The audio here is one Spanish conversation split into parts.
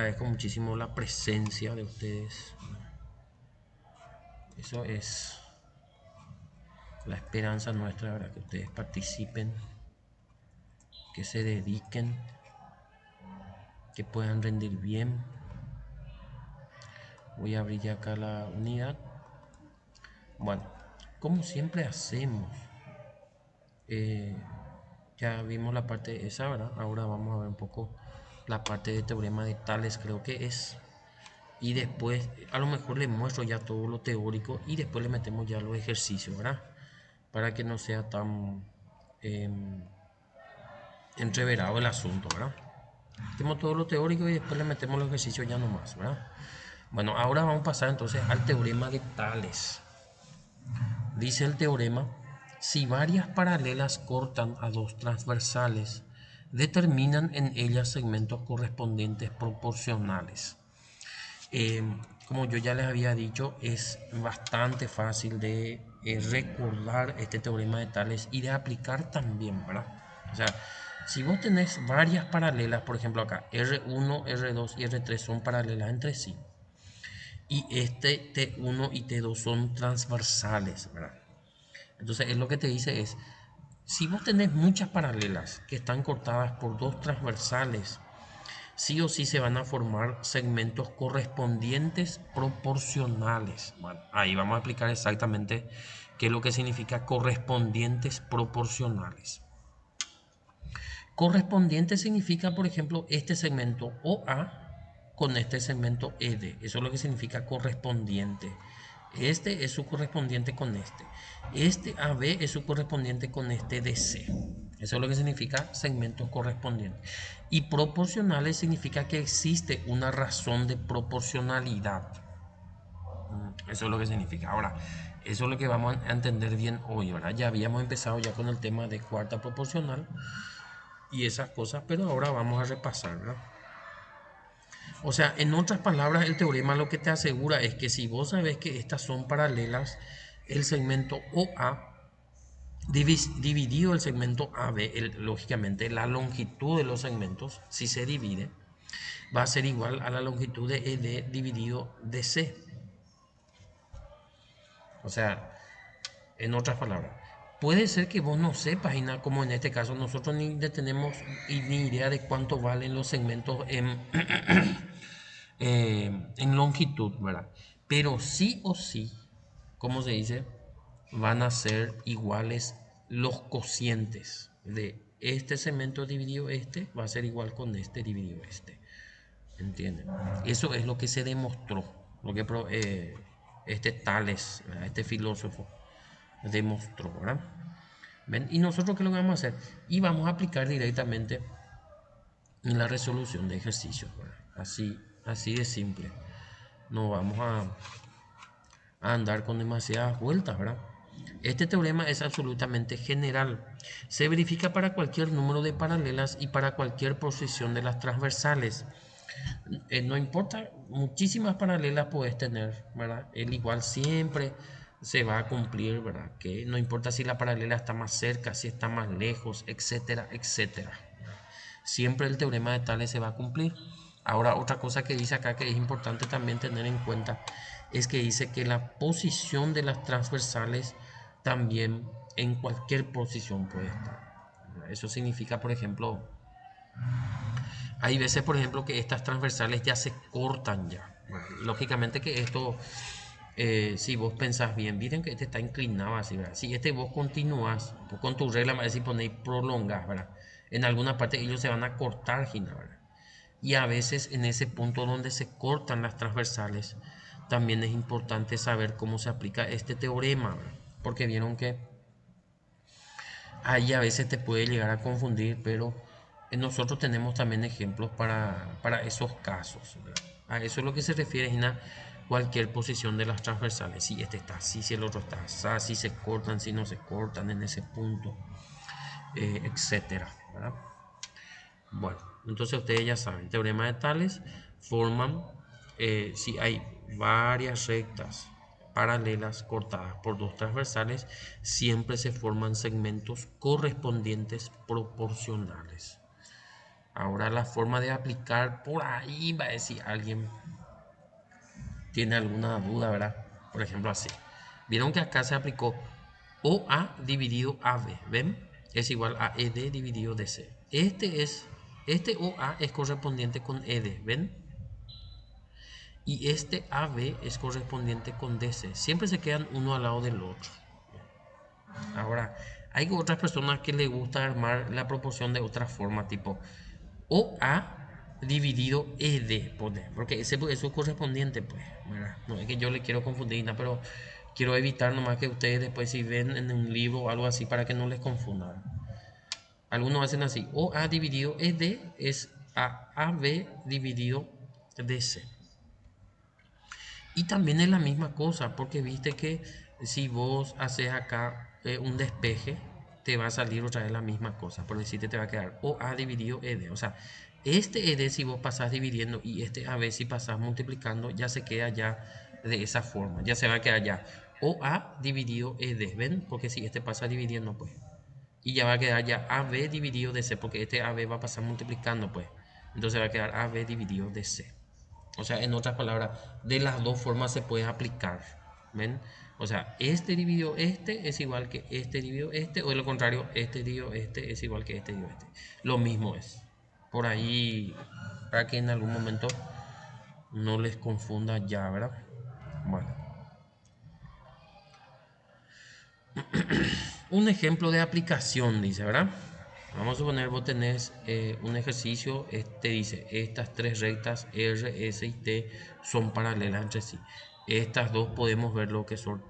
Agradezco muchísimo la presencia de ustedes. Eso es la esperanza nuestra, ¿verdad? Que ustedes participen, que se dediquen, que puedan rendir bien. Voy a abrir ya acá la unidad. Bueno, como siempre hacemos, eh, ya vimos la parte esa, ¿verdad? Ahora vamos a ver un poco la parte de teorema de Tales, creo que es. Y después, a lo mejor les muestro ya todo lo teórico y después le metemos ya los ejercicios, ¿verdad? Para que no sea tan entreverado el asunto, ¿verdad? Metemos todo lo teórico y después le metemos los ejercicios ya nomás, ¿verdad? Bueno, ahora vamos a pasar entonces al teorema de Tales. Dice el teorema, si varias paralelas cortan a dos transversales, determinan en ellas segmentos correspondientes proporcionales. Eh, Como yo ya les había dicho, es bastante fácil de recordar este teorema de Tales y de aplicar también, ¿verdad? O sea, si vos tenés varias paralelas, por ejemplo acá, R1, R2 y R3 son paralelas entre sí, y este T1 y T2 son transversales, ¿verdad? Entonces, es lo que te dice es, si vos tenés muchas paralelas que están cortadas por dos transversales, sí o sí se van a formar segmentos correspondientes proporcionales. Bueno, ahí vamos a explicar exactamente qué es lo que significa correspondientes proporcionales. Correspondiente significa, por ejemplo, este segmento OA con este segmento ED. Eso es lo que significa correspondiente. Este es su correspondiente con este. Este AB es su correspondiente con este DC. Eso es lo que significa segmentos correspondientes. Y proporcionales significa que existe una razón de proporcionalidad. Eso es lo que significa. Ahora, eso es lo que vamos a entender bien hoy, ¿verdad? Ya habíamos empezado ya con el tema de cuarta proporcional y esas cosas, pero ahora vamos a repasar, ¿verdad? O sea, en otras palabras, el teorema lo que te asegura es que si vos sabes que estas son paralelas, el segmento OA dividido el segmento AB, lógicamente la longitud de los segmentos, si se divide, va a ser igual a la longitud de ED dividido DC. O sea, en otras palabras, puede ser que vos no sepas, y como en este caso nosotros ni tenemos ni idea de cuánto valen los segmentos en longitud, ¿verdad? Pero sí o sí, como se dice, van a ser iguales los cocientes de este segmento dividido este, va a ser igual con este dividido este. ¿Entienden? Eso es lo que se demostró, lo que este Tales, ¿verdad? Este filósofo, demostró, ¿verdad? ¿Ven? Y nosotros, ¿qué es lo que vamos a hacer? Y vamos a aplicar directamente en la resolución de ejercicios, ¿verdad? Así de simple. No vamos a andar con demasiadas vueltas, ¿verdad? Este teorema es absolutamente general. Se verifica para cualquier número de paralelas y para cualquier posición de las transversales. No importa, muchísimas paralelas puedes tener, ¿verdad? El igual siempre se va a cumplir, ¿verdad? Que no importa si la paralela está más cerca, si está más lejos, etcétera, etcétera. Siempre el teorema de Tales se va a cumplir. Ahora, otra cosa que dice acá que es importante también tener en cuenta es que dice que la posición de las transversales también en cualquier posición puede estar. Eso significa, por ejemplo, hay veces, por ejemplo, que estas transversales ya se cortan ya. Bueno, lógicamente que esto, si vos pensás bien, miren que este está inclinado así, ¿verdad? Si este vos continúas con tu regla, si ponéis prolongas, ¿verdad? En alguna parte ellos se van a cortar, Gina, ¿verdad? Y a veces en ese punto donde se cortan las transversales, también es importante saber cómo se aplica este teorema, ¿verdad? Porque vieron que ahí a veces te puede llegar a confundir, pero nosotros tenemos también ejemplos para esos casos, ¿verdad? A eso es lo que se refiere en cualquier posición de las transversales. Si este está así, si el otro está así, si se cortan, si no se cortan en ese punto, etcétera, ¿verdad? Bueno, entonces ustedes ya saben, teorema de Tales forman, si hay varias rectas paralelas cortadas por dos transversales, siempre se forman segmentos correspondientes proporcionales. Ahora la forma de aplicar, por ahí va a decir alguien tiene alguna duda, ¿verdad? Por ejemplo, así. Vieron que acá se aplicó OA dividido AB, ¿ven? Es igual a ED dividido DC. Este OA es correspondiente con ED, ¿ven? Y este AB es correspondiente con DC. Siempre se quedan uno al lado del otro. Ahora, hay otras personas que les gusta armar la proporción de otra forma, tipo OA dividido ED, porque ese es su correspondiente, pues, ¿verdad? No es que yo le quiero confundir, nada, pero quiero evitar nomás que ustedes después si ven en un libro o algo así para que no les confundan. Algunos hacen así, OA dividido ED es AB dividido DC. Y también es la misma cosa, porque viste que si vos haces acá un despeje, te va a salir otra vez la misma cosa. Por decirte, te va a quedar OA dividido ED. O sea, este ED si vos pasás dividiendo y este AB si pasás multiplicando, ya se queda ya de esa forma. Ya se va a quedar ya OA dividido ED. ¿Ven? Porque si este pasa dividiendo, pues. Y ya va a quedar ya AB dividido DC, porque este AB va a pasar multiplicando, pues. Entonces va a quedar AB dividido DC. O sea, en otras palabras, de las dos formas se puede aplicar. ¿Ven? O sea, este dividido este es igual que este dividido este, o de lo contrario, este dividido este es igual que este dividido este. Lo mismo es. Por ahí, para que en algún momento no les confunda ya, ¿verdad? Bueno, un ejemplo de aplicación, dice, ¿verdad? Vamos a suponer vos tenés un ejercicio, te dice, estas tres rectas R, S y T son paralelas entre sí. Estas dos podemos ver lo que son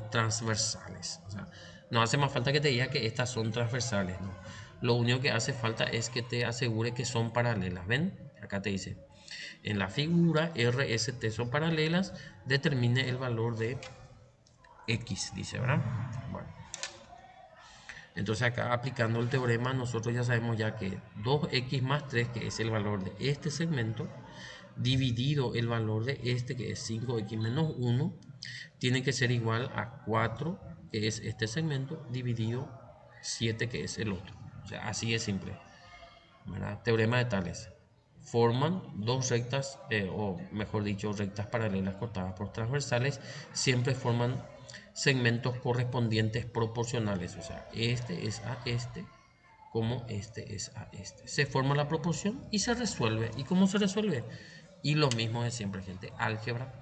transversales. O sea, no hace más falta que te diga que estas son transversales, ¿no? Lo único que hace falta es que te asegure que son paralelas. ¿Ven? Acá te dice, en la figura R, S, T son paralelas, determine el valor de X, dice, ¿verdad? Bueno. Entonces acá aplicando el teorema nosotros ya sabemos ya que 2x más 3, que es el valor de este segmento, dividido el valor de este, que es 5x menos 1, tiene que ser igual a 4, que es este segmento, dividido 7, que es el otro. O sea, así es simple, ¿verdad? Teorema de Tales. Forman dos rectas, o mejor dicho, rectas paralelas cortadas por transversales, siempre forman segmentos correspondientes proporcionales. O sea, este es a este, como este es a este. Se forma la proporción y se resuelve. ¿Y cómo se resuelve? Y lo mismo de siempre, gente. Álgebra.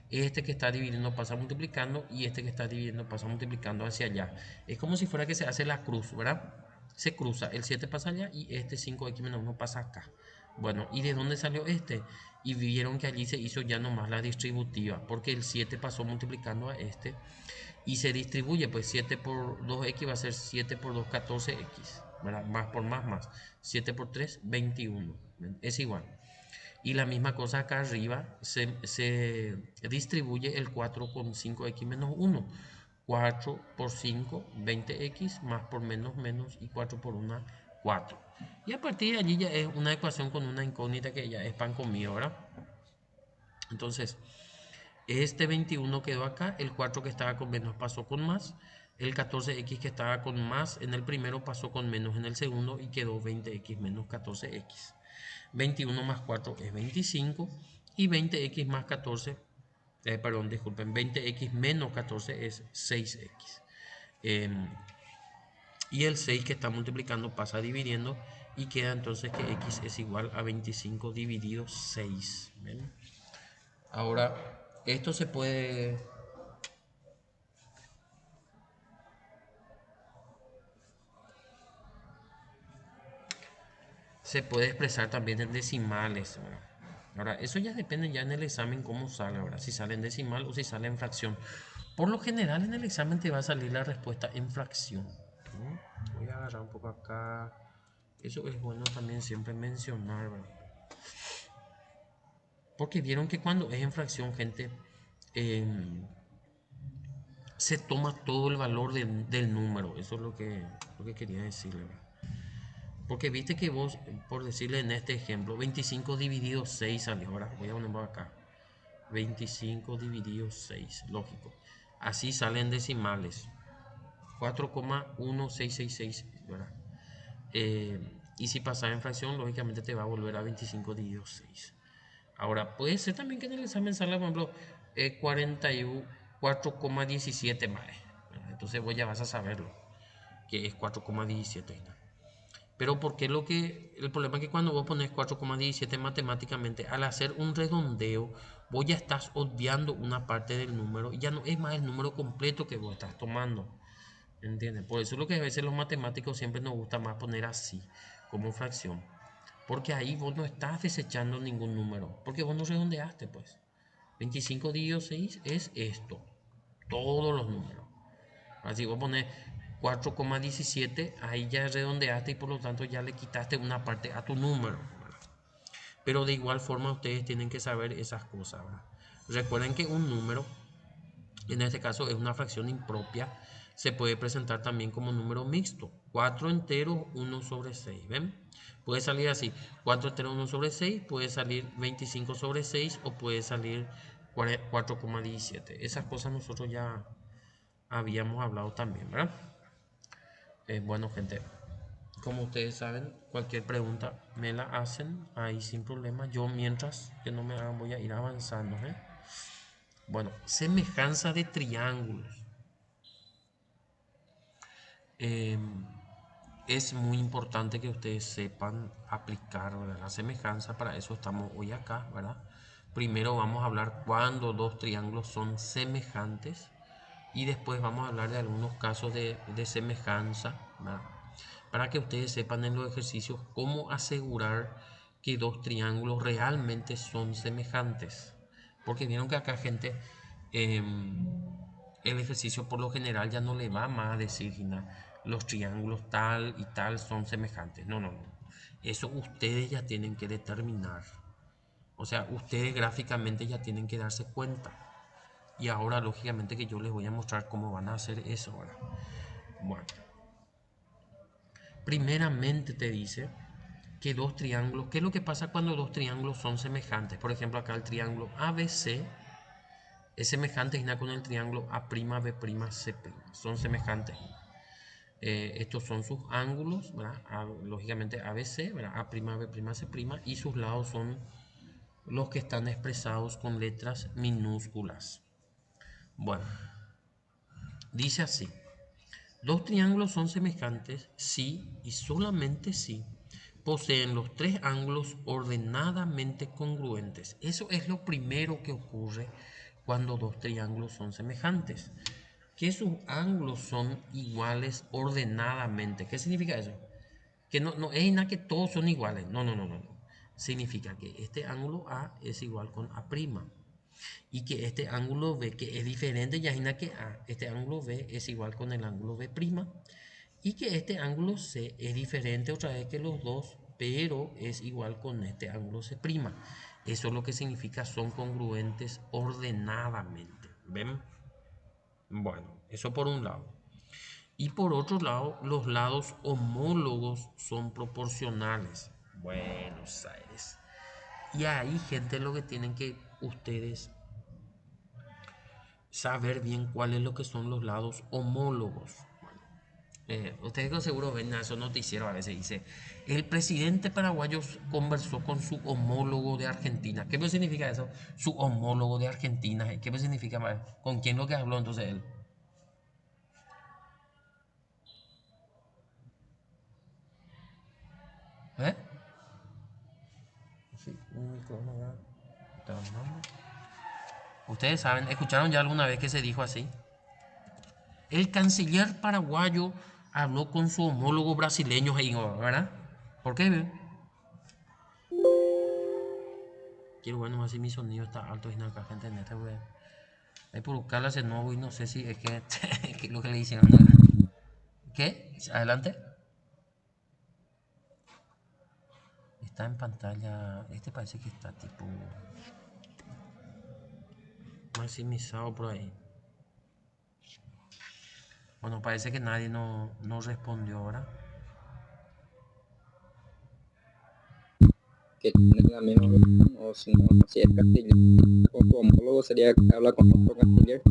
Este que está dividiendo pasa multiplicando y este que está dividiendo pasa multiplicando hacia allá. Es como si fuera que se hace la cruz, ¿verdad? Se cruza, el 7 pasa allá y este 5x menos 1 pasa acá. Bueno, ¿y de dónde salió este? Y vieron que allí se hizo ya nomás la distributiva, porque el 7 pasó multiplicando a este y se distribuye, pues 7 por 2x va a ser 7 por 2, 14x, ¿verdad? Más por más. 7 por 3, 21. Es igual. Y la misma cosa acá arriba, se distribuye el 4 con 5x menos 1. 4 por 5, 20x, más por menos, menos, y 4 por 1, 4. Y a partir de allí ya es una ecuación con una incógnita que ya es pan comido, ¿verdad? Entonces, este 21 quedó acá, el 4 que estaba con menos pasó con más, el 14x que estaba con más en el primero pasó con menos en el segundo y quedó 20x menos 14x. 21 más 4 es 25 y 20x más 14, perdón, disculpen, 20x menos 14 es 6x. Y el 6 que está multiplicando pasa dividiendo y queda entonces que x es igual a 25 dividido 6. ¿Ven? Ahora, esto se puede expresar también en decimales, ¿verdad? Ahora, eso ya depende ya en el examen cómo sale, ¿verdad? Si sale en decimal o si sale en fracción. Por lo general en el examen te va a salir la respuesta en fracción. Voy a agarrar un poco acá. Eso es bueno también siempre mencionar, ¿verdad? Porque vieron que cuando es en fracción, gente, eh, se toma todo el valor del número. Eso es lo que quería decirle, ¿verdad? Porque viste que vos, por decirle en este ejemplo, 25 dividido 6 salió. Ahora voy a ponerlo acá. 25 dividido 6, lógico. Así salen decimales. 4,1666, ¿verdad? Y si pasas en fracción, lógicamente te va a volver a 25 dividido 6. Ahora, puede ser también que en el examen salga, por ejemplo, 44,17 más. Entonces vos ya vas a saberlo, que es 4,17. Pero porque el problema es que cuando vos pones 4,17 matemáticamente, al hacer un redondeo, vos ya estás obviando una parte del número y ya no es más el número completo que vos estás tomando. ¿Entiendes? Por eso es lo que a veces los matemáticos siempre nos gusta más poner así, como fracción. Porque ahí vos no estás desechando ningún número, porque vos no redondeaste, pues. 25 dividido 6 es esto, todos los números. Así vos pones 4,17, ahí ya redondeaste y por lo tanto ya le quitaste una parte a tu número. Pero de igual forma ustedes tienen que saber esas cosas, ¿verdad? Recuerden que un número, en este caso es una fracción impropia, se puede presentar también como número mixto. 4 enteros, 1 sobre 6. ¿Ven? Puede salir así. 4 enteros, 1 sobre 6. Puede salir 25 sobre 6 o puede salir 4,17. Esas cosas nosotros ya habíamos hablado también, ¿verdad? Bueno, gente, como ustedes saben, cualquier pregunta me la hacen ahí sin problema. Yo mientras que no me hagan voy a ir avanzando, ¿eh? Bueno, semejanza de triángulos. Eh, es muy importante que ustedes sepan aplicar, ¿verdad?, la semejanza. Para eso estamos hoy acá, ¿verdad? Primero vamos a hablar cuando dos triángulos son semejantes y después vamos a hablar de algunos casos de semejanza, ¿verdad?, para que ustedes sepan en los ejercicios cómo asegurar que dos triángulos realmente son semejantes. Porque vieron que acá, gente, el ejercicio por lo general ya no le va más a decir los triángulos tal y tal son semejantes. No, no, no. Eso ustedes ya tienen que determinar. O sea, ustedes gráficamente ya tienen que darse cuenta. Y ahora, lógicamente, que yo les voy a mostrar cómo van a hacer eso ahora. Bueno, primeramente te dice que dos triángulos, ¿qué es lo que pasa cuando dos triángulos son semejantes? Por ejemplo, acá el triángulo ABC es semejante con el triángulo A'B'C'. Son semejantes. Estos son sus ángulos, ¿verdad? Lógicamente ABC, ¿verdad? A'B'C', y sus lados son los que están expresados con letras minúsculas. Bueno, dice así. Dos triángulos son semejantes si y solamente si poseen los tres ángulos ordenadamente congruentes. Eso es lo primero que ocurre cuando dos triángulos son semejantes. Que sus ángulos son iguales ordenadamente. ¿Qué significa eso? Que no es nada que todos son iguales. No, no, no, no. Significa que este ángulo A es igual con A'. Y que este ángulo B, que es diferente, ya imagina que este ángulo B es igual con el ángulo B', y que este ángulo C es diferente otra vez que los dos, pero es igual con este ángulo C'. Eso es lo que significa son congruentes ordenadamente. ¿Ven? Bueno, eso por un lado. Y por otro lado, los lados homólogos son proporcionales. Buenos Aires. Y ahí, gente, lo que tienen que ustedes saber bien cuáles lo que son los lados homólogos. Ustedes seguro ven a esos noticieros, a veces dice, el presidente paraguayo conversó con su homólogo de Argentina. ¿Qué significa eso? Su homólogo de Argentina. ¿Qué significa? ¿Con quién lo que habló entonces él? ¿Eh? Sí, un micrófono. Ustedes saben, ¿escucharon ya alguna vez que se dijo así? El canciller paraguayo habló con su homólogo brasileño, ¿verdad? ¿Por qué? Quiero bueno, así mi sonido está alto y no acá gente en este web. Hay por buscarla de nuevo y no sé si es que, que lo que le hicieron. ¿Qué? Adelante. Está en pantalla. Este parece que está tipo maximizado por ahí. Bueno, parece que nadie no respondió ahora. Que tiene la misma versión, o si no, si es canciller con su homólogo sería que habla con otro canciller.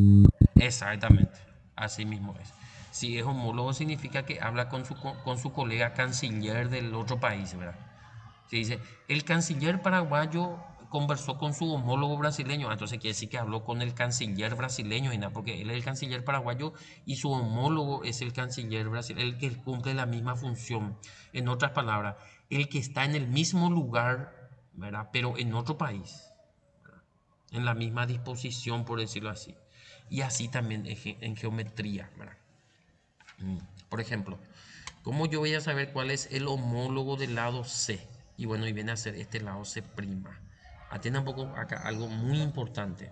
Exactamente, así mismo es. Si es homólogo significa que habla con su colega canciller del otro país, ¿verdad? Se dice, el canciller paraguayo conversó con su homólogo brasileño. Entonces quiere decir que habló con el canciller brasileño y nada, porque él es el canciller paraguayo y su homólogo es el canciller brasileño, el que cumple la misma función. En otras palabras, el que está en el mismo lugar, ¿verdad? Pero en otro país, en la misma disposición, por decirlo así. Y así también en geometría, ¿verdad? Por ejemplo, ¿cómo yo voy a saber cuál es el homólogo del lado C? Y bueno, y viene a ser este lado C'. Atienda un poco acá algo muy importante.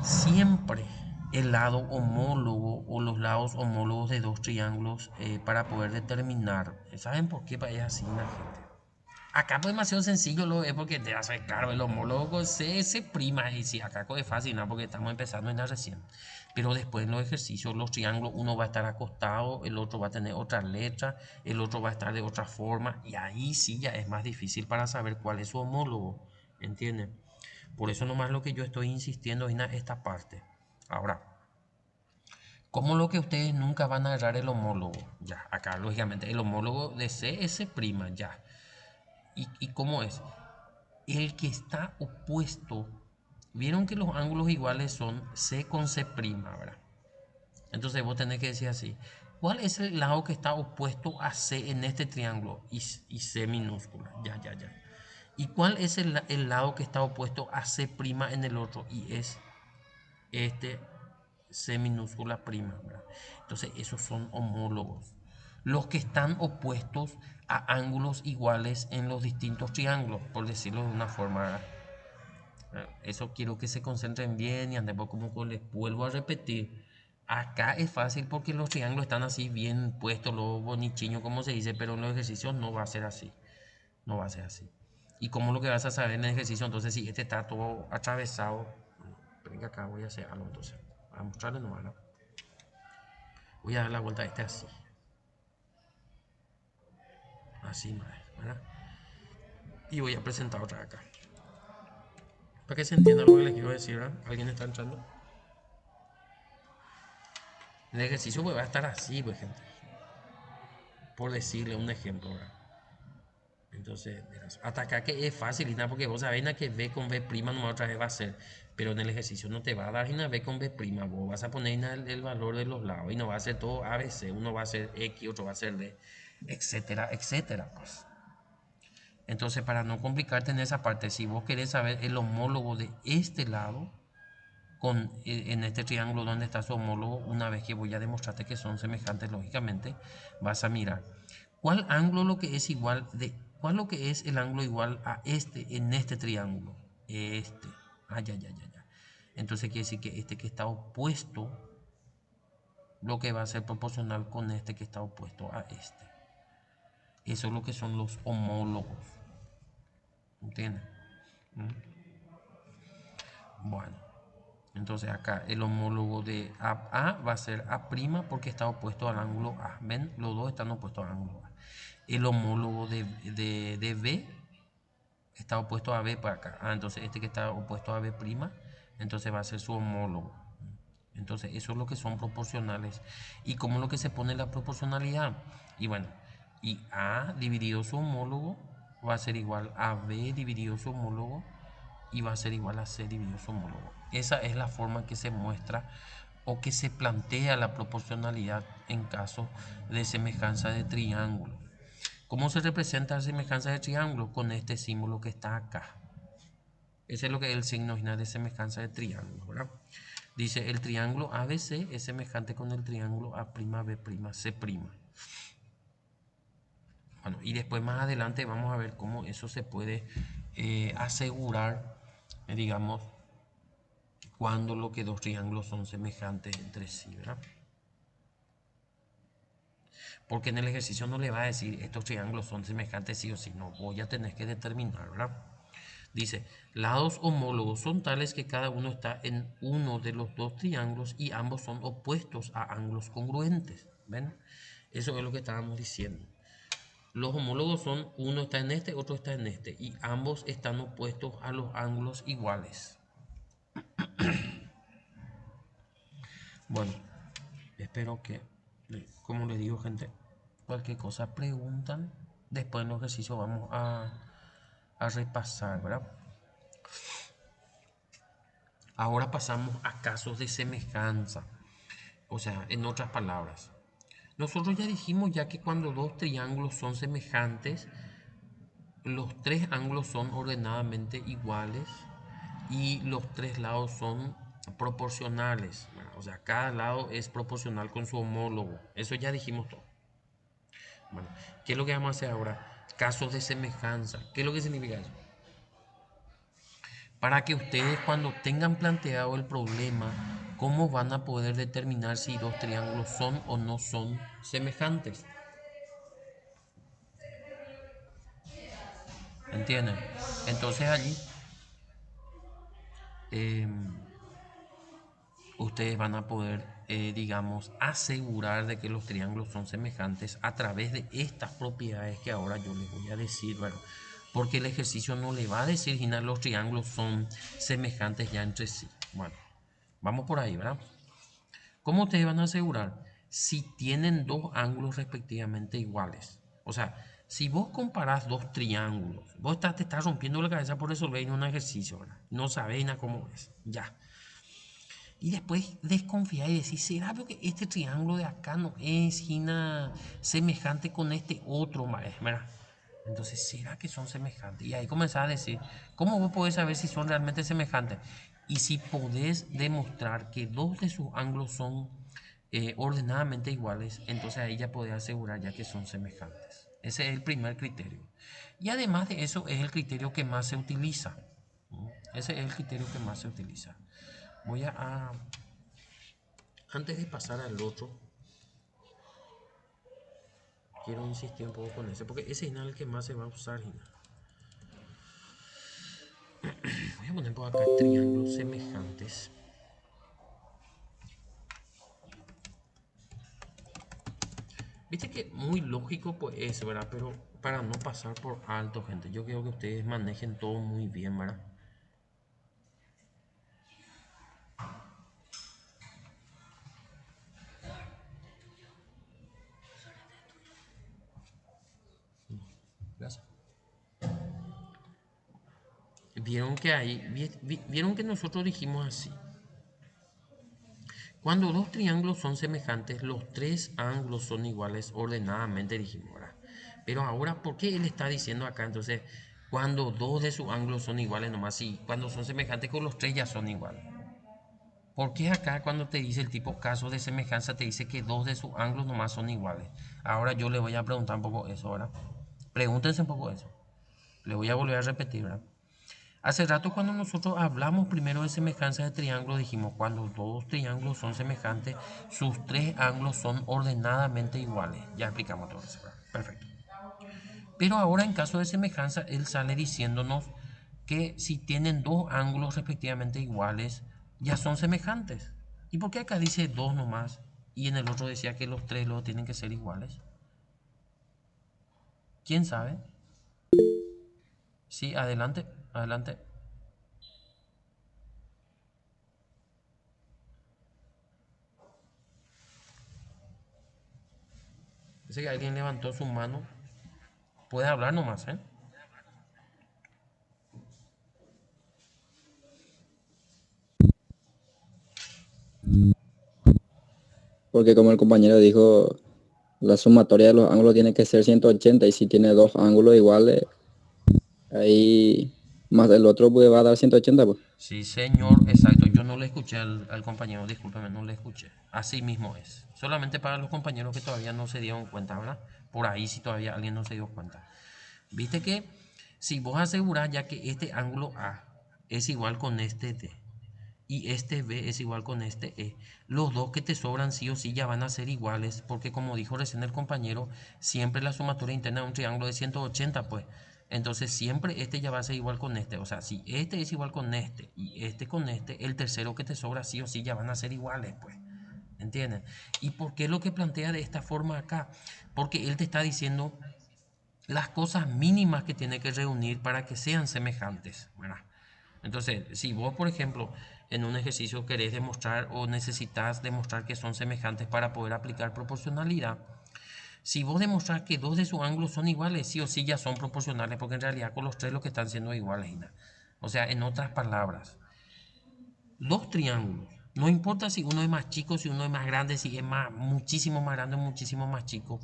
Siempre el lado homólogo o los lados homólogos de dos triángulos para poder determinar. ¿Saben por qué es así la gente? Acá pues demasiado sencillo lo es porque te hace claro el homólogo se prima y si acá es fácil, ¿no? Porque estamos empezando en la recién. Pero después en los ejercicios, los triángulos, uno va a estar acostado, el otro va a tener otra letra, el otro va a estar de otra forma y ahí sí ya es más difícil para saber cuál es su homólogo, ¿entienden? Por eso nomás lo que yo estoy insistiendo en esta parte. Ahora, ¿cómo lo que ustedes nunca van a agarrar el homólogo? Ya, acá lógicamente el homólogo de C es C', ya. ¿Y cómo es? El que está opuesto, vieron que los ángulos iguales son C con C', ¿verdad? Entonces vos tenés que decir así, ¿cuál es el lado que está opuesto a C en este triángulo? Y C minúscula, ya. ¿Y cuál es el lado que está opuesto a C' en el otro? Y es este C minúscula prima, ¿verdad? Entonces esos son homólogos. Los que están opuestos a ángulos iguales en los distintos triángulos, por decirlo de una forma. Eso quiero que se concentren bien y después como les vuelvo a repetir. Acá es fácil porque los triángulos están así bien puestos, los bonichiños como se dice, pero en los ejercicios no va a ser así. No va a ser así. Y como lo que vas a saber en el ejercicio, entonces si este está todo atravesado, venga acá, voy a hacer algo entonces. Voy a mostrarle nomás, ¿no? Voy a dar la vuelta a este así. Así, ¿verdad? Y voy a presentar otra acá. Para que se entienda lo que les quiero decir, ¿verdad? ¿Alguien está entrando? El ejercicio pues, va a estar así, por ejemplo. Por decirle un ejemplo, ¿verdad? Entonces, hasta acá que es fácil, y nada, porque vos sabés que B con B' nomás otra vez va a ser, pero en el ejercicio no te va a dar una B con B', vos vas a poner el valor de los lados y no va a ser todo ABC, uno va a ser X, otro va a ser D, etcétera, etcétera, pues. Entonces, para no complicarte en esa parte, si vos querés saber el homólogo de este lado, en este triángulo donde está su homólogo, una vez que voy a demostrarte que son semejantes lógicamente, vas a mirar cuál ángulo lo que es igual de cuál lo que es el ángulo igual a este en este triángulo. Este. Ya. Entonces quiere decir que este que está opuesto, lo que va a ser proporcional con este que está opuesto a este. Eso es lo que son los homólogos. ¿Entienden? Bueno. Entonces acá el homólogo de A va a ser A' porque está opuesto al ángulo A. ¿Ven? Los dos están opuestos al ángulo A. El homólogo de B está opuesto a B para acá. Entonces este que está opuesto a B', entonces va a ser su homólogo. Entonces eso es lo que son proporcionales. ¿Y cómo es lo que se pone la proporcionalidad? Y bueno, y A dividido su homólogo va a ser igual a B dividido su homólogo y va a ser igual a C dividido su homólogo. Esa es la forma que se muestra o que se plantea la proporcionalidad en caso de semejanza de triángulo. ¿Cómo se representa la semejanza de triángulo? Con este símbolo que está acá. Ese es lo que es el signo de semejanza de triángulo, ¿verdad? Dice, el triángulo ABC es semejante con el triángulo A'B', C'. Bueno, y después más adelante vamos a ver cómo eso se puede asegurar, digamos, cuando lo que dos triángulos son semejantes entre sí, ¿verdad? Porque en el ejercicio no le va a decir estos triángulos son semejantes sí o sí, no, voy a tener que determinar, ¿verdad? Dice, lados homólogos son tales que cada uno está en uno de los dos triángulos y ambos son opuestos a ángulos congruentes, ¿ven? Eso es lo que estábamos diciendo. Los homólogos son, uno está en este, otro está en este, y ambos están opuestos a los ángulos iguales. Bueno, Espero que, como les digo, gente, cualquier cosa preguntan. Después en los ejercicios vamos a repasar, ¿verdad? Ahora pasamos a casos de semejanza. O sea, en otras palabras, nosotros ya dijimos ya que cuando dos triángulos son semejantes, los tres ángulos son ordenadamente iguales y los tres lados son proporcionales. O sea, cada lado es proporcional con su homólogo. Eso ya dijimos todo. Bueno, ¿qué es lo que vamos a hacer ahora? Casos de semejanza. ¿Qué es lo que significa eso? Para que ustedes cuando tengan planteado el problema, ¿cómo van a poder determinar si dos triángulos son o no son semejantes? ¿Entienden? Entonces allí eh, ustedes van a poder, digamos, asegurar de que los triángulos son semejantes a través de estas propiedades que ahora yo les voy a decir, ¿verdad? Porque el ejercicio no le va a decir que los triángulos son semejantes ya entre sí. Bueno, vamos por ahí, ¿verdad? ¿Cómo ustedes van a asegurar? Si tienen dos ángulos respectivamente iguales. O sea, si vos comparás dos triángulos, vos te estás rompiendo la cabeza por resolver en un ejercicio, ¿verdad? No sabéis nada cómo es. Ya. Y después desconfiar y decir, ¿será que este triángulo de acá no es semejante con este otro, ¿verdad? Entonces, ¿será que son semejantes? Y ahí comenzás a decir, ¿cómo vos podés saber si son realmente semejantes? Y si podés demostrar que dos de sus ángulos son ordenadamente iguales, entonces ahí ya podés asegurar ya que son semejantes. Ese es el primer criterio. Y además de eso, es el criterio que más se utiliza. Ese es el criterio que más se utiliza. Voy antes de pasar al otro, quiero insistir un poco con ese, porque ese es el que más se va a usar. Voy a poner por acá triángulos semejantes. Viste que muy lógico pues es, ¿verdad? Pero para no pasar por alto, gente, yo quiero que ustedes manejen todo muy bien, ¿verdad? Gracias. Vieron que nosotros dijimos así. Cuando dos triángulos son semejantes, los tres ángulos son iguales ordenadamente, dijimos, ¿verdad? Pero ahora, ¿por qué él está diciendo acá? Entonces, cuando dos de sus ángulos son iguales nomás, y cuando son semejantes con los tres ya son iguales. ¿Por qué acá cuando te dice el tipo caso de semejanza te dice que dos de sus ángulos nomás son iguales? Ahora yo le voy a preguntar un poco eso, ¿verdad? Pregúntense un poco eso. Le voy a volver a repetir, ¿verdad? Hace rato cuando nosotros hablamos primero de semejanza de triángulos, dijimos cuando dos triángulos son semejantes, sus tres ángulos son ordenadamente iguales. Ya explicamos todo eso. Perfecto. Pero ahora en caso de semejanza, él sale diciéndonos que si tienen dos ángulos respectivamente iguales, ya son semejantes. ¿Y por qué acá dice dos nomás? Y en el otro decía que los tres luego tienen que ser iguales. ¿Quién sabe? Sí, adelante, adelante. Dice que alguien levantó su mano. Puede hablar nomás, ¿eh? Porque como el compañero dijo, la sumatoria de los ángulos tiene que ser 180 y si tiene dos ángulos iguales, ahí más el otro pues va a dar 180 pues. Sí, señor, exacto. Yo no le escuché al compañero, discúlpeme, no le escuché. Así mismo es. Solamente para los compañeros que todavía no se dieron cuenta, ¿verdad? Por ahí si todavía alguien no se dio cuenta. Viste que si vos asegurás ya que este ángulo A es igual con este D y este B es igual con este E, los dos que te sobran sí o sí ya van a ser iguales, porque como dijo recién el compañero, siempre la sumatoria interna de un triángulo de 180, pues. Entonces siempre este ya va a ser igual con este. O sea, si este es igual con este y este con este, el tercero que te sobra sí o sí ya van a ser iguales, pues. ¿Entienden? ¿Y por qué lo que plantea de esta forma acá? Porque él te está diciendo las cosas mínimas que tiene que reunir para que sean semejantes, ¿verdad? Entonces, si vos, por ejemplo, en un ejercicio querés demostrar o necesitas demostrar que son semejantes para poder aplicar proporcionalidad, si vos demostrás que dos de sus ángulos son iguales, sí o sí ya son proporcionales, porque en realidad con los tres lo que están siendo iguales, Ina. O sea, en otras palabras, dos triángulos, no importa si uno es más chico, si uno es más grande, si es más, muchísimo más grande o muchísimo más chico,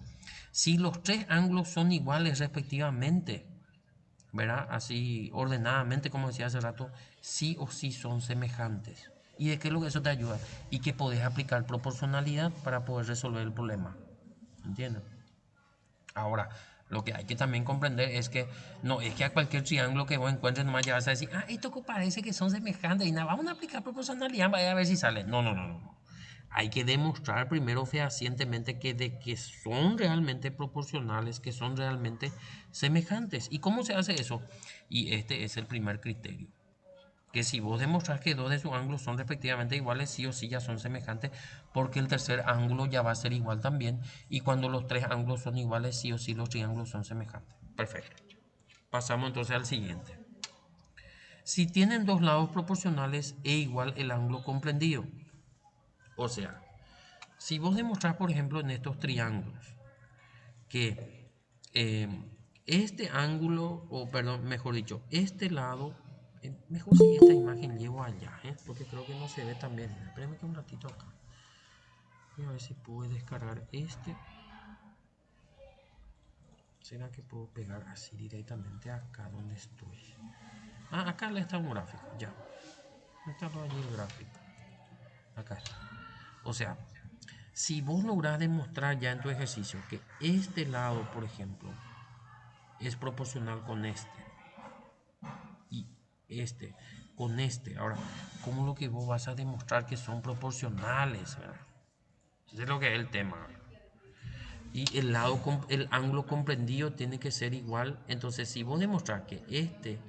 si los tres ángulos son iguales respectivamente, ¿verdad? Así ordenadamente, como decía hace rato, sí o sí son semejantes. ¿Y de qué es lo que eso te ayuda? Y que podés aplicar proporcionalidad para poder resolver el problema. ¿Entiendes? Ahora, lo que hay que también comprender es que no es que a cualquier triángulo que vos encuentres nomás ya vas a decir, ah, esto parece que son semejantes y nada, vamos a aplicar proporcionalidad, vaya a ver si sale. No, no, no, no. Hay que demostrar primero fehacientemente que son realmente proporcionales, que son realmente semejantes. ¿Y cómo se hace eso? Y este es el primer criterio. Que si vos demostrás que dos de sus ángulos son respectivamente iguales, sí o sí ya son semejantes, porque el tercer ángulo ya va a ser igual también. Y cuando los tres ángulos son iguales, sí o sí los triángulos son semejantes. Perfecto. Pasamos entonces al siguiente. Si tienen dos lados proporcionales, es igual el ángulo comprendido. O sea, si vos demostrás, por ejemplo, en estos triángulos, que eh, este ángulo, o perdón, mejor dicho, este lado, mejor si esta imagen llevo allá, porque creo que no se ve tan bien. Espérame que un ratito acá. Voy a ver si puedo descargar este. ¿Será que puedo pegar así directamente acá donde estoy? Ah, acá le está un gráfico, ya. Está allí el gráfico. Acá está. O sea, si vos lográs demostrar ya en tu ejercicio que este lado, por ejemplo, es proporcional con este y este con este. Ahora, ¿cómo lo que vos vas a demostrar que son proporcionales? ¿Verdad? Ese es lo que es el tema. ¿Verdad? Y el ángulo comprendido tiene que ser igual. Entonces, si vos demostrar que este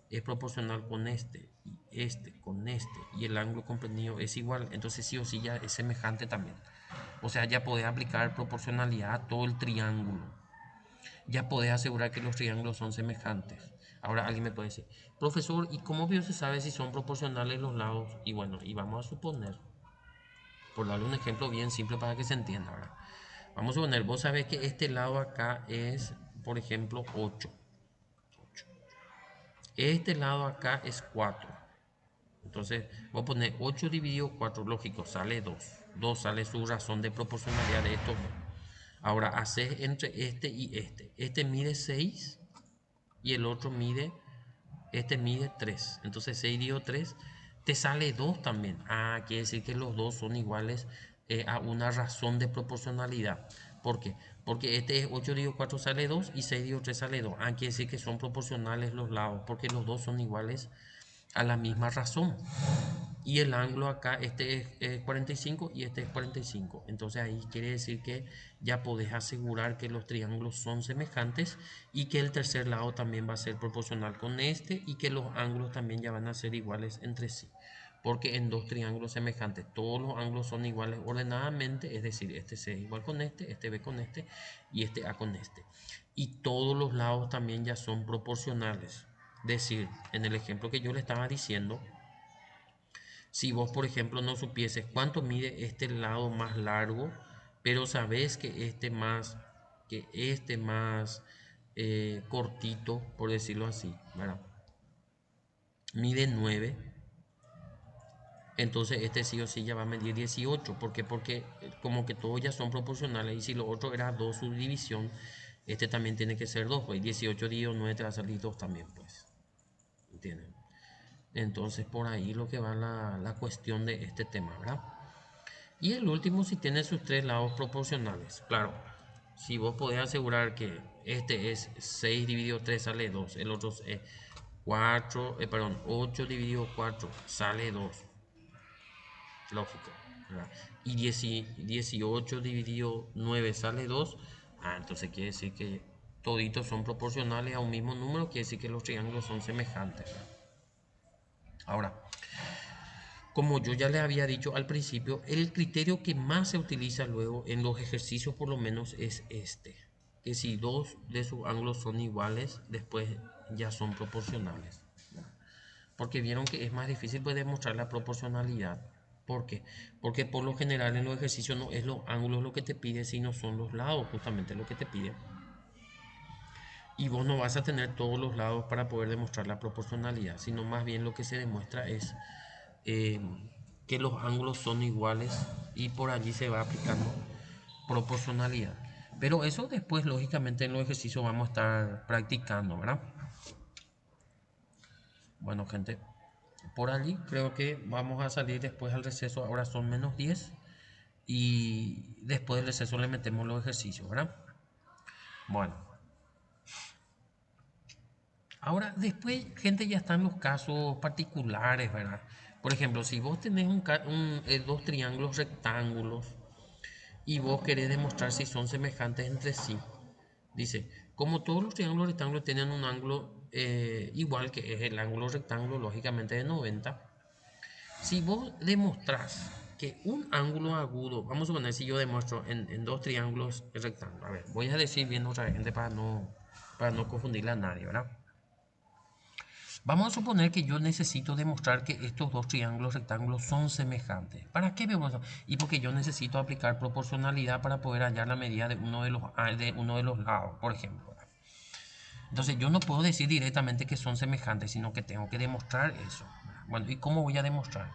es proporcional con este y este con este y el ángulo comprendido es igual, entonces sí o sí ya es semejante también. O sea, ya podés aplicar proporcionalidad a todo el triángulo. Ya podés asegurar que los triángulos son semejantes. Ahora alguien me puede decir, profesor, ¿y cómo bien se sabe si son proporcionales los lados? Y bueno, y vamos a suponer, por darle un ejemplo bien simple para que se entienda, ¿verdad? Vamos a suponer, vos sabés que este lado acá es, por ejemplo, 8. Este lado acá es 4. Entonces, voy a poner 8 dividido 4, lógico, sale 2. 2 sale su razón de proporcionalidad de estos dos. Ahora, haces entre este y este. Este mide 6 y el otro mide 3. Entonces 6 dividido 3 te sale 2 también. Ah, quiere decir que los dos son iguales a una razón de proporcionalidad. ¿Por qué? Porque este es 8 dividido 4 sale 2 y 6 dividido 3 sale 2. Ah, quiere decir que son proporcionales los lados, porque los dos son iguales a la misma razón. Y el ángulo acá, este es 45 y este es 45. Entonces ahí quiere decir que ya podés asegurar que los triángulos son semejantes y que el tercer lado también va a ser proporcional con este y que los ángulos también ya van a ser iguales entre sí. Porque en dos triángulos semejantes todos los ángulos son iguales ordenadamente, es decir, este C es igual con este B con este y este A con este. Y todos los lados también ya son proporcionales. Es decir, en el ejemplo que yo le estaba diciendo, si vos, por ejemplo, no supieses cuánto mide este lado más largo, pero sabes que este más cortito, por decirlo así, ¿verdad? Mide 9, entonces este sí o sí ya va a medir 18. ¿Por qué? Porque como que todos ya son proporcionales y si lo otro era 2 subdivisión, este también tiene que ser 2, pues 18 dividido 9 te va a salir 2 también, pues. ¿Entienden? Entonces por ahí lo que va la cuestión de este tema, ¿verdad? Y el último si tiene sus tres lados proporcionales. Claro, si vos podés asegurar que este es 6 dividido 3 sale 2, el otro es 8 dividido 4 sale 2, lógico, ¿verdad? Y 18 dividido 9 sale 2, entonces quiere decir que toditos son proporcionales a un mismo número, quiere decir que los triángulos son semejantes, ¿verdad? Ahora, como yo ya les había dicho al principio, el criterio que más se utiliza luego en los ejercicios por lo menos es este, que si dos de sus ángulos son iguales, después ya son proporcionales. porque vieron que es más difícil pues demostrar la proporcionalidad. ¿Por qué? Porque por lo general en los ejercicios no es los ángulos lo que te pide, sino son los lados justamente lo que te pide. Y vos no vas a tener todos los lados para poder demostrar la proporcionalidad, sino más bien lo que se demuestra es eh, que los ángulos son iguales y por allí se va aplicando proporcionalidad. Pero eso después, lógicamente, en los ejercicios vamos a estar practicando, ¿verdad? Bueno, gente, por allí creo que vamos a salir después al receso. Ahora son -10 y después del receso le metemos los ejercicios, ¿verdad? Bueno, ahora después, gente, ya están los casos particulares, ¿verdad? Por ejemplo, si vos tenés dos triángulos rectángulos y vos querés demostrar si son semejantes entre sí, dice, como todos los triángulos rectángulos tienen un ángulo igual que es el ángulo rectángulo, lógicamente de 90, si vos demostrás que un ángulo agudo, vamos a poner si yo demuestro en dos triángulos rectángulos, a ver, voy a decir bien otra vez, gente, para no confundirle a nadie, ¿verdad? Vamos a suponer que yo necesito demostrar que estos dos triángulos rectángulos son semejantes. ¿Para qué vemos eso? Y porque yo necesito aplicar proporcionalidad para poder hallar la medida de uno de los lados, por ejemplo. Entonces yo no puedo decir directamente que son semejantes, sino que tengo que demostrar eso. Bueno, ¿y cómo voy a demostrar?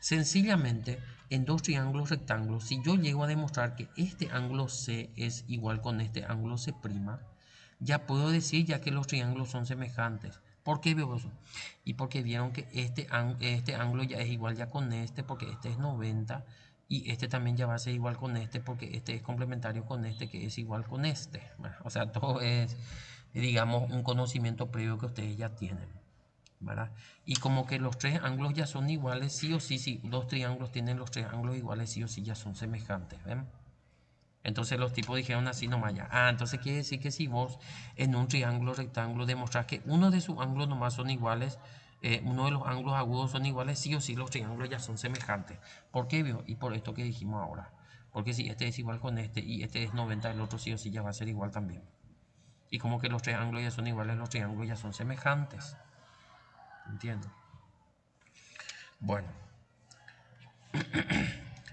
Sencillamente, en dos triángulos rectángulos, si yo llego a demostrar que este ángulo C es igual con este ángulo C', ya puedo decir ya que los triángulos son semejantes. ¿Por qué veo eso? Y porque vieron que este ángulo ya es igual ya con este, porque este es 90, y este también ya va a ser igual con este, porque este es complementario con este, que es igual con este. O sea, todo es, digamos, un conocimiento previo que ustedes ya tienen, ¿verdad? Y como que los tres ángulos ya son iguales, sí o sí, si dos triángulos tienen los tres ángulos iguales, sí o sí ya son semejantes, ¿ven? Entonces los tipos dijeron así nomás ya. Ah, entonces quiere decir que si vos en un triángulo rectángulo demostrás que uno de sus ángulos nomás son iguales, uno de los ángulos agudos son iguales, sí o sí los triángulos ya son semejantes. ¿Por qué, vio? Y por esto que dijimos ahora. Porque si este es igual con este y este es 90, el otro sí o sí ya va a ser igual también. Y como que los tres ángulos ya son iguales, los triángulos ya son semejantes. ¿Entienden? Bueno,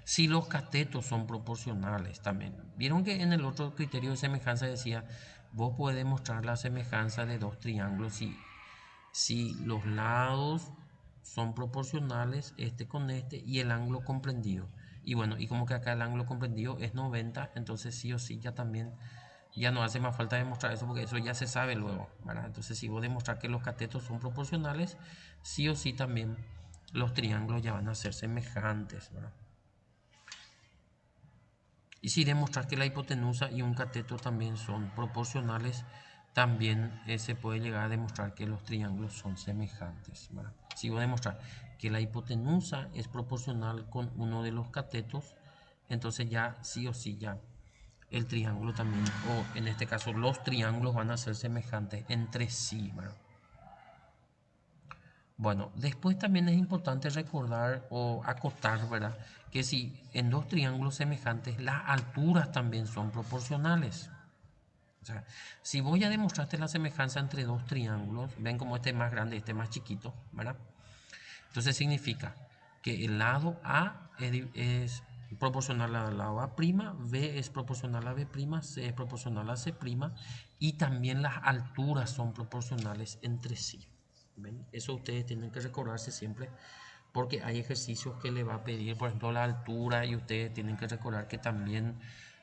si los catetos son proporcionales también. Vieron que en el otro criterio de semejanza decía, vos podés demostrar la semejanza de dos triángulos si los lados son proporcionales, este con este, y el ángulo comprendido. Y bueno, y como que acá el ángulo comprendido es 90, entonces sí o sí ya también, ya no hace más falta demostrar eso, porque eso ya se sabe luego, ¿verdad? Entonces si vos demostrar que los catetos son proporcionales, sí o sí también los triángulos ya van a ser semejantes, ¿verdad? Y si demostrar que la hipotenusa y un cateto también son proporcionales, también se puede llegar a demostrar que los triángulos son semejantes, ¿verdad? Si voy a demostrar que la hipotenusa es proporcional con uno de los catetos, entonces ya sí o sí ya el triángulo también, o en este caso los triángulos van a ser semejantes entre sí, ¿verdad? Bueno, después también es importante recordar o acotar, ¿verdad? Que si en dos triángulos semejantes las alturas también son proporcionales. O sea, si voy a demostrarte la semejanza entre dos triángulos, ven como este es más grande y este es más chiquito, ¿verdad? Entonces significa que el lado A es proporcional al lado A', B es proporcional a B', C es proporcional a C', y también las alturas son proporcionales entre sí. ¿Ven? Eso ustedes tienen que recordarse siempre, porque hay ejercicios que le va a pedir, por ejemplo, la altura, y ustedes tienen que recordar que también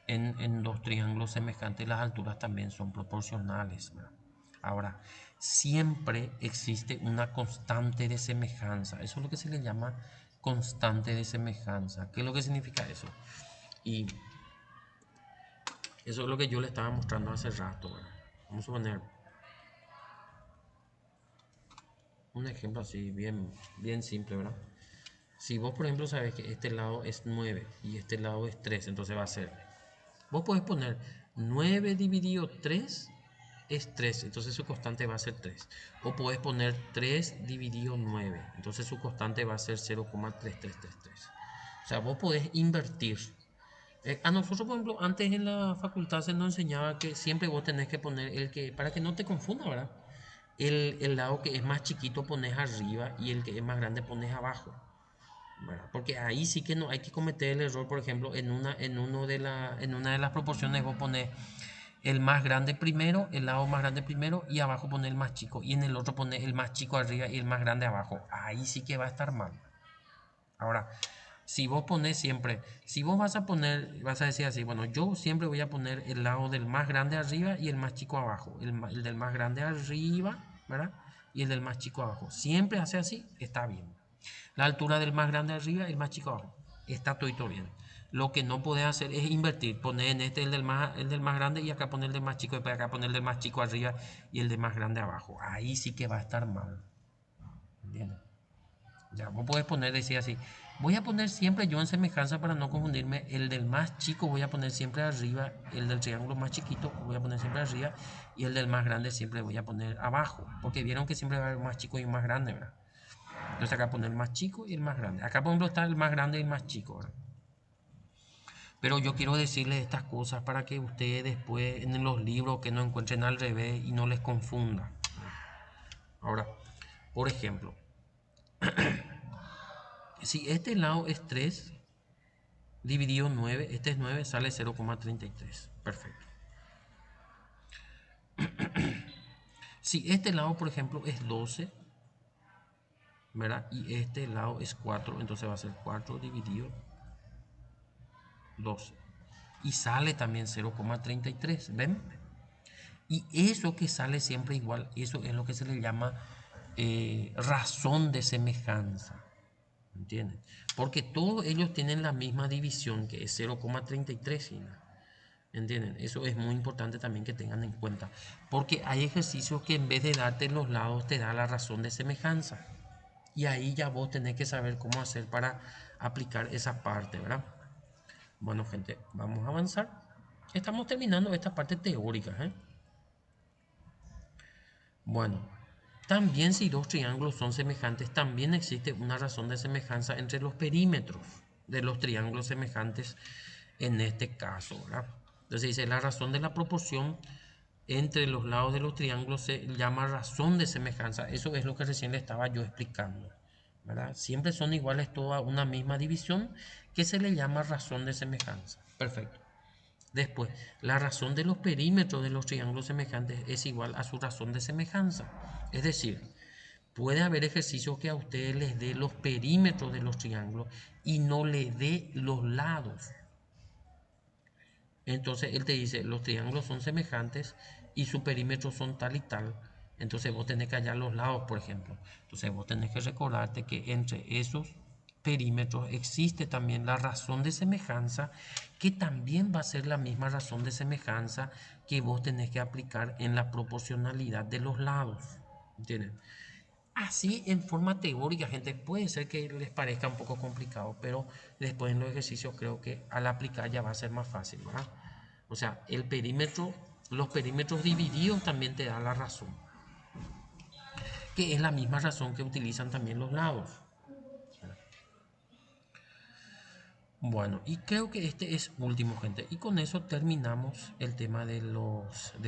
en dos triángulos semejantes las alturas también son proporcionales, ¿verdad? Ahora, siempre existe una constante de semejanza. Eso es lo que se le llama constante de semejanza. ¿Qué es lo que significa eso? Y eso es lo que yo le estaba mostrando hace rato, ¿verdad? Vamos a poner un ejemplo así, bien simple, ¿verdad? Si vos, por ejemplo, sabes que este lado es 9 y este lado es 3, entonces va a ser, vos podés poner 9 dividido 3 es 3, entonces su constante va a ser 3. O podés poner 3 dividido 9, entonces su constante va a ser 0,3333. O sea, vos podés invertir. A nosotros, por ejemplo, antes en la facultad se nos enseñaba que siempre vos tenés que poner el que, para que no te confunda, ¿verdad? el lado que es más chiquito pones arriba y el que es más grande pones abajo, ¿verdad? Porque ahí sí que no hay que cometer el error, por ejemplo, en una de las proporciones vos pones el más grande primero, el lado más grande primero y abajo pones el más chico y en el otro pones el más chico arriba y el más grande abajo. Ahí sí que va a estar mal. Ahora, si vos pones siempre, si vos vas a poner, vas a decir así, bueno, yo siempre voy a poner el lado del más grande arriba y el más chico abajo, el del más grande arriba, ¿verdad? Y el del más chico abajo. Siempre hace así, está bien. La altura del más grande arriba y el más chico abajo, está todo bien. Lo que no podés hacer es invertir, poner en este el del más grande y acá poner el del más chico y para acá poner el del más chico arriba y el del más grande abajo. Ahí sí que va a estar mal. ¿Entiendes? Ya, vos podés poner, decir así, voy a poner siempre yo en semejanza para no confundirme, el del más chico voy a poner siempre arriba, el del triángulo más chiquito voy a poner siempre arriba y el del más grande siempre voy a poner abajo, porque vieron que siempre va a haber un más chico y un más grande, ¿verdad? Entonces acá poner el más chico y el más grande. Acá por ejemplo está el más grande y el más chico, ¿verdad? Pero yo quiero decirles estas cosas para que ustedes después en los libros que no encuentren al revés y no les confunda. Ahora, por ejemplo, si este lado es 3 dividido 9, este es 9, sale 0,33. Perfecto. Si este lado, por ejemplo, es 12, ¿verdad? Y este lado es 4, entonces va a ser 4 dividido 12. Y sale también 0,33, ¿ven? Y eso que sale siempre igual, eso es lo que se le llama razón de semejanza. ¿Entienden? Porque todos ellos tienen la misma división que es 0,33. ¿Entienden? Eso es muy importante también que tengan en cuenta. Porque hay ejercicios que en vez de darte los lados te da la razón de semejanza. Y ahí ya vos tenés que saber cómo hacer para aplicar esa parte, ¿verdad? Bueno, gente, vamos a avanzar. Estamos terminando esta parte teórica, ¿eh? Bueno, también si dos triángulos son semejantes, también existe una razón de semejanza entre los perímetros de los triángulos semejantes en este caso, ¿verdad? Entonces dice, la razón de la proporción entre los lados de los triángulos se llama razón de semejanza. Eso es lo que recién le estaba yo explicando, ¿verdad? Siempre son iguales toda una misma división que se le llama razón de semejanza. Perfecto. Después, la razón de los perímetros de los triángulos semejantes es igual a su razón de semejanza. Es decir, puede haber ejercicios que a ustedes les dé los perímetros de los triángulos y no les dé los lados. Entonces él te dice, los triángulos son semejantes y su perímetro son tal y tal. Entonces vos tenés que hallar los lados, por ejemplo. Entonces vos tenés que recordarte que entre esos perímetros existe también la razón de semejanza, que también va a ser la misma razón de semejanza que vos tenés que aplicar en la proporcionalidad de los lados. ¿Entienden? Así en forma teórica, gente, puede ser que les parezca un poco complicado, pero después en los ejercicios creo que al aplicar ya va a ser más fácil, ¿verdad? O sea, el perímetro, los perímetros divididos también te da la razón, que es la misma razón que utilizan también los lados. Bueno, y creo que este es último, gente. Y con eso terminamos el tema de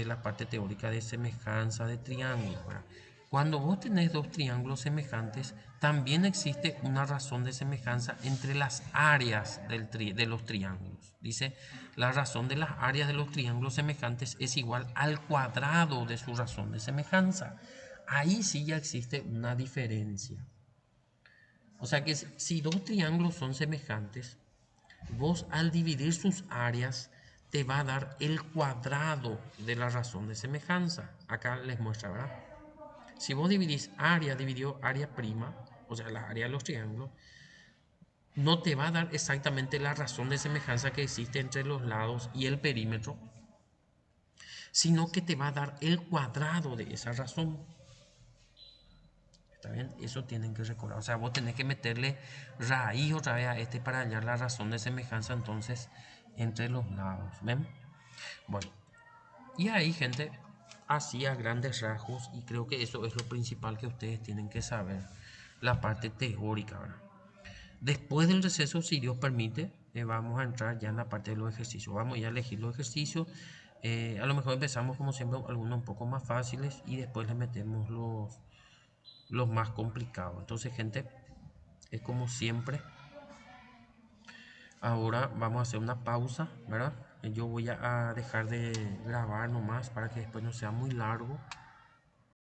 la parte teórica de semejanza de triángulos, ¿verdad? Cuando vos tenés dos triángulos semejantes, también existe una razón de semejanza entre las áreas de los triángulos. Dice, la razón de las áreas de los triángulos semejantes es igual al cuadrado de su razón de semejanza. Ahí sí ya existe una diferencia. O sea que si dos triángulos son semejantes, vos al dividir sus áreas te va a dar el cuadrado de la razón de semejanza. Acá les muestra, ¿verdad? Si vos dividís área dividido área prima, o sea, la área de los triángulos, no te va a dar exactamente la razón de semejanza que existe entre los lados y el perímetro, sino que te va a dar el cuadrado de esa razón. ¿Está bien? Eso tienen que recordar. O sea, vos tenés que meterle raíz otra vez a este para hallar la razón de semejanza entonces entre los lados. ¿Ven? Bueno, y ahí, gente, así a grandes rasgos, y creo que eso es lo principal que ustedes tienen que saber, la parte teórica, ¿verdad? Después del receso, si Dios permite, vamos a entrar ya en la parte de los ejercicios. Vamos ya a elegir los ejercicios A lo mejor empezamos como siempre algunos un poco más fáciles y después le metemos los más complicados. Entonces, gente, es como siempre. Ahora vamos a hacer una pausa, ¿verdad? Yo voy a dejar de grabar nomás para que después no sea muy largo.